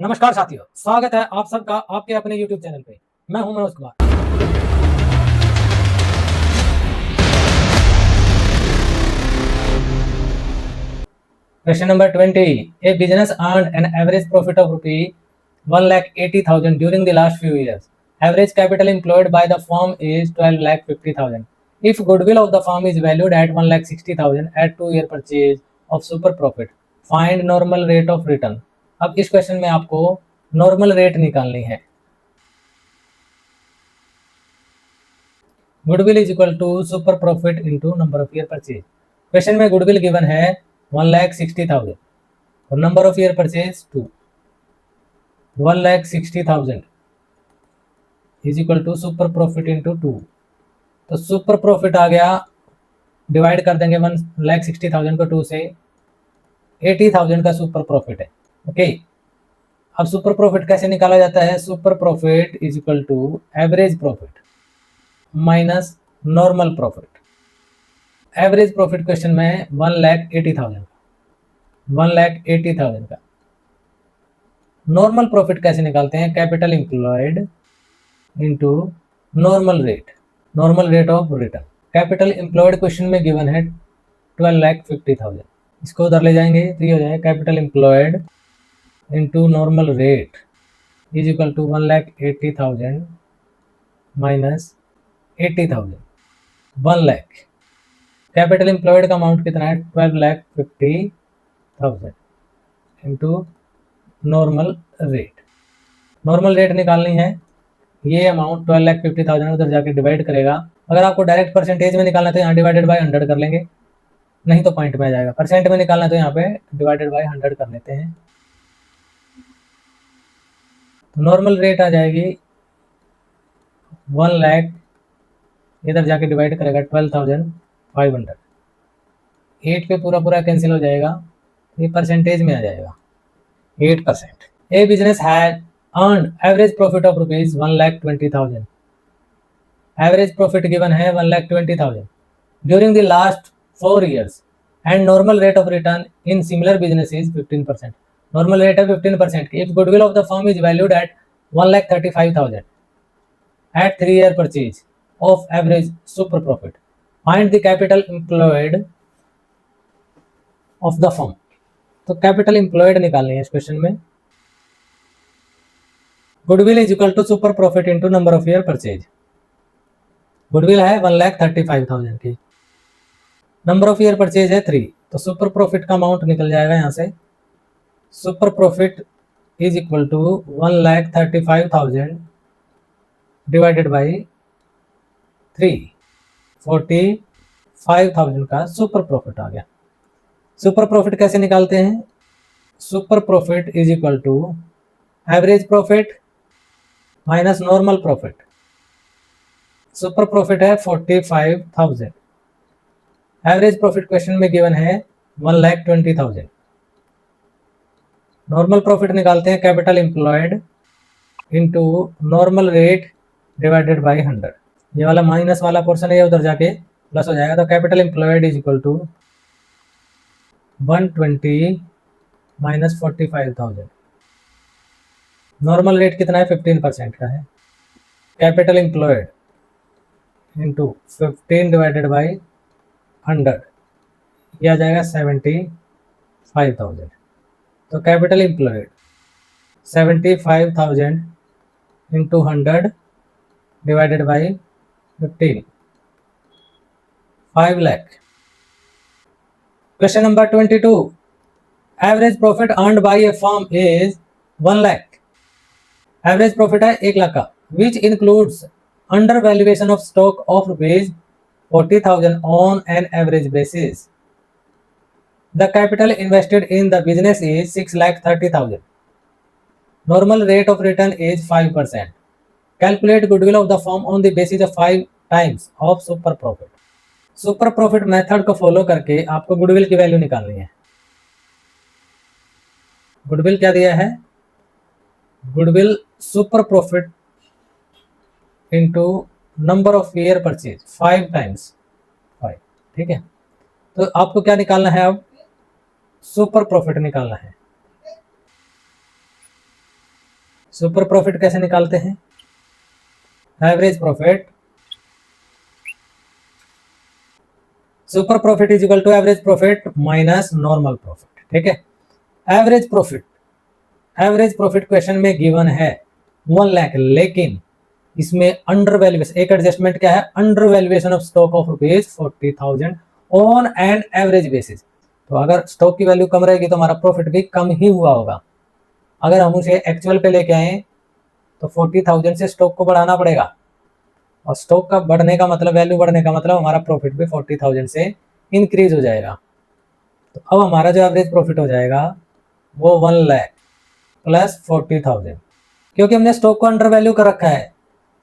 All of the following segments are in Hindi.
नमस्कार साथियों, स्वागत है आप सबका आपके अपने YouTube चैनल पे। मैं हूं Manoj Kumar. Question number 20। A business earned an average profit of rupee 1,80,000 during the last few years. Average capital employed by the firm is 12,50,000. If goodwill of the firm is valued at 1,60,000 at 2-year purchase of super profit, find normal rate of return. अब इस क्वेश्चन में आपको नॉर्मल रेट निकालनी है। Goodwill is equal to super profit into number of year purchase. Question में गुडविल गिवन है 1,60,000 और number of year purchase 2। 1,60,000 is equal to super profit into 2। तो सुपर प्रॉफिट आ गया, डिवाइड कर देंगे 1,60,000 को 2 से, 80,000 का सुपर प्रॉफिट है। ओके, अब सुपर प्रॉफिट कैसे निकाला जाता है? Super profit is equal to average profit minus normal profit. Average profit question में 1,80,000 का। नॉर्मल प्रॉफिट कैसे निकालते हैं? Capital employed into normal rate of return. Capital employed question में गिवन है 12,50,000। इसको उधर ले जाएंगे तो ये हो जाएगा capital employed into normal rate is equal to 1,80,000 minus 80,000, 1 lakh. Capital employed का अमाउंट कितना है? 12,50,000 into normal rate. Normal rate निकालनी है। ये अमाउंट 12,50,000 उधर जाके डिवाइड करेगा। अगर आपको डायरेक्ट परसेंटेज में निकालना है तो यहाँ डिवाइडेड बाय 100 कर लेंगे, नहीं तो पॉइंट में आ जाएगा। परसेंट में निकालना है तो यहाँ पे डिवाइडेड बाय 100 कर लेते हैं। नॉर्मल रेट आ जाएगी 1 लाख, इधर जाके डिवाइड करेगा 12,500। 8 पे पूरा कैंसिल हो जाएगा, ये परसेंटेज में आ जाएगा 8%। A business had earned average profit of rupees 1,20,000। Average profit given है 1,20,000 during the last 4 years and normal rate of return in similar business is 15%। Normal rate है 15%। If goodwill of the firm is valued at 1,35,000 at 3-year purchase of average super profit, find the capital employed of the firm. तो कैपिटल एम्प्लॉयड निकालनी है इस क्वेश्चन में। Goodwill is equal to super profit into number of year purchase. Goodwill है 1,35,000 की, नंबर ऑफ ईयर परचेज है 3, तो सुपर प्रॉफिट का अमाउंट निकल जाएगा यहाँ से। Super profit is equal to 1,35,000 divided by 3, 45,000 का सुपर प्रॉफिट आ गया। सुपर प्रॉफिट कैसे निकालते हैं? Super profit is equal to average profit minus normal profit. Super profit है 45,000, एवरेज प्रॉफिट क्वेश्चन में गिवन है 1,20,000। नॉर्मल प्रॉफिट निकालते हैं capital employed into normal rate divided by 100। ये वाला माइनस वाला पोर्शन है, उधर जाके प्लस हो जाएगा। तो capital employed is equal to 120 minus 45,000। Normal rate कितना है? 15% का है। Capital employed into 15 divided by 100, ये आ जाएगा 75,000। तो capital employed 75,000 into 100 divided by 15, 5 lakh. Question number 22। Average profit earned by a firm is 1 lakh. Average profit है 1 लाख का, which includes under valuation of stock of rupees 40,000 on an average basis. The capital invested in the business is 6,30,000। Normal rate of return is 5%. Calculate goodwill of the firm on the basis of 5 times of super profit. Super profit method को फॉलो करके आपको गुडविल की वैल्यू निकालनी है। गुडविल क्या दिया है? Goodwill super profit into number of year purchase 5 times 5। ठीक है, तो आपको क्या निकालना है? अब सुपर प्रॉफिट निकालना है। सुपर प्रॉफिट कैसे निकालते हैं? Average profit, super profit is equal to average profit minus normal profit. ठीक है, average profit, average profit question में गिवन है 1 लाख, लेकिन इसमें अंडर वैल्यूएशन, एक एडजस्टमेंट क्या है, under valuation of stock of ₹40,000 on an average basis. तो अगर स्टॉक की वैल्यू कम रहेगी तो हमारा प्रॉफिट भी कम ही हुआ होगा। अगर हम उसे एक्चुअल पे लेके आए तो 40,000 से स्टॉक को बढ़ाना पड़ेगा, और स्टॉक का बढ़ने का मतलब, वैल्यू बढ़ने का मतलब हमारा प्रॉफिट भी 40,000 से इंक्रीज हो जाएगा। तो अब हमारा जो एवरेज प्रॉफिट हो जाएगा वो 1 लाख प्लस 40,000, क्योंकि हमने स्टॉक को अंडर वैल्यू कर रखा है।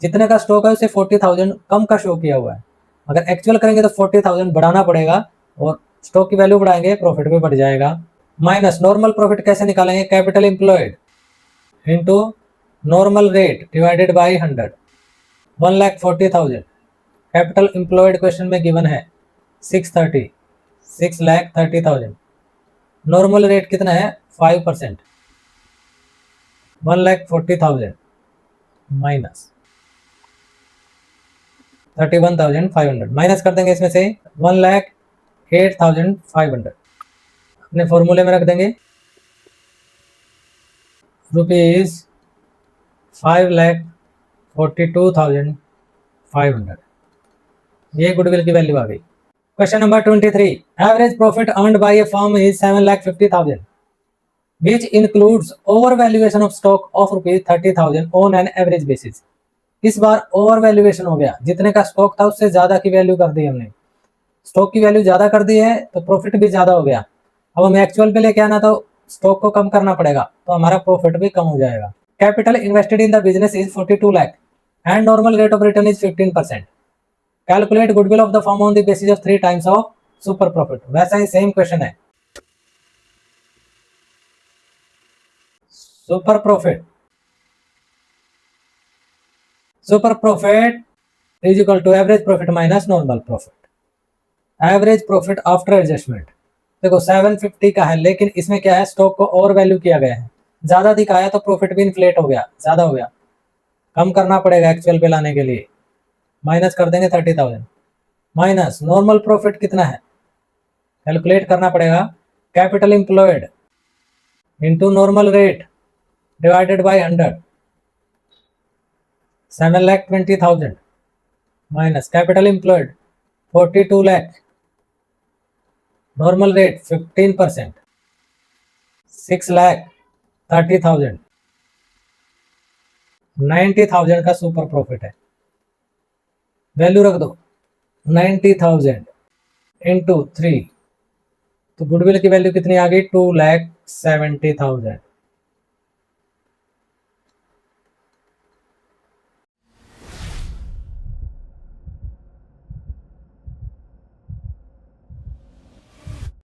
जितने का स्टॉक है उसे 40,000 कम का शो किया हुआ है। अगर एक्चुअल करेंगे तो 40,000 बढ़ाना पड़ेगा, और स्टॉक की वैल्यू बढ़ाएंगे प्रॉफिट भी बढ़ जाएगा। माइनस नॉर्मल प्रॉफिट कैसे निकालेंगे, capital employed into normal rate divided by 100, 1,40,000। Capital employed question में गिवन है 630, 6,30,000। नॉर्मल रेट कितना है, 5%, 1,40,000 माइनस 31,500, माइनस कर देंगे इसमें से 1,08,500, अपने फॉर्मूले में रख देंगे ₹5,42,500। ये गुडविल की वैल्यू आ गई। Question number 23, average profit earned by a firm is 7,50,000 which includes over valuation of stock of ₹30,000 on an average basis. इस बार ओवर वैल्यूएशन हो गया, जितने का स्टॉक था उससे ज्यादा की वैल्यू कर दी हमने, स्टॉक की वैल्यू ज्यादा कर दी है तो प्रॉफिट भी ज्यादा हो गया। अब हमें एक्चुअल पे लेके आना तो स्टॉक को कम करना पड़ेगा, तो हमारा प्रॉफिट भी कम हो जाएगा। Capital invested in the business is 42 lakh and normal rate of return is 15%। Calculate goodwill of the firm on the basis of 3 times of super profit. वैसा ही सेम क्वेश्चन है। Super profit, super profit is equal to average profit minus normal profit. Average profit after adjustment, देखो 750 का है, लेकिन इसमें क्या है, स्टॉक को ओवर वैल्यू किया गया है, ज्यादा दिखाया तो प्रॉफिट भी इन्फ्लेट हो गया, ज्यादा हो गया, कम करना पड़ेगा एक्चुअल पे लाने के लिए। माइनस कर देंगे 30,000, माइनस नॉर्मल प्रॉफिट कितना है, कैलकुलेट करना पड़ेगा, capital employed into normal rate divided by 100, 7,20,000 minus capital employed 42 lakh, normal rate 15%, 6,30,000, 90,000 का सुपर प्रॉफिट है। वैल्यू रख दो 90,000 इंटू 3, तो गुडविल की वैल्यू कितनी आ गई, 2,70,000।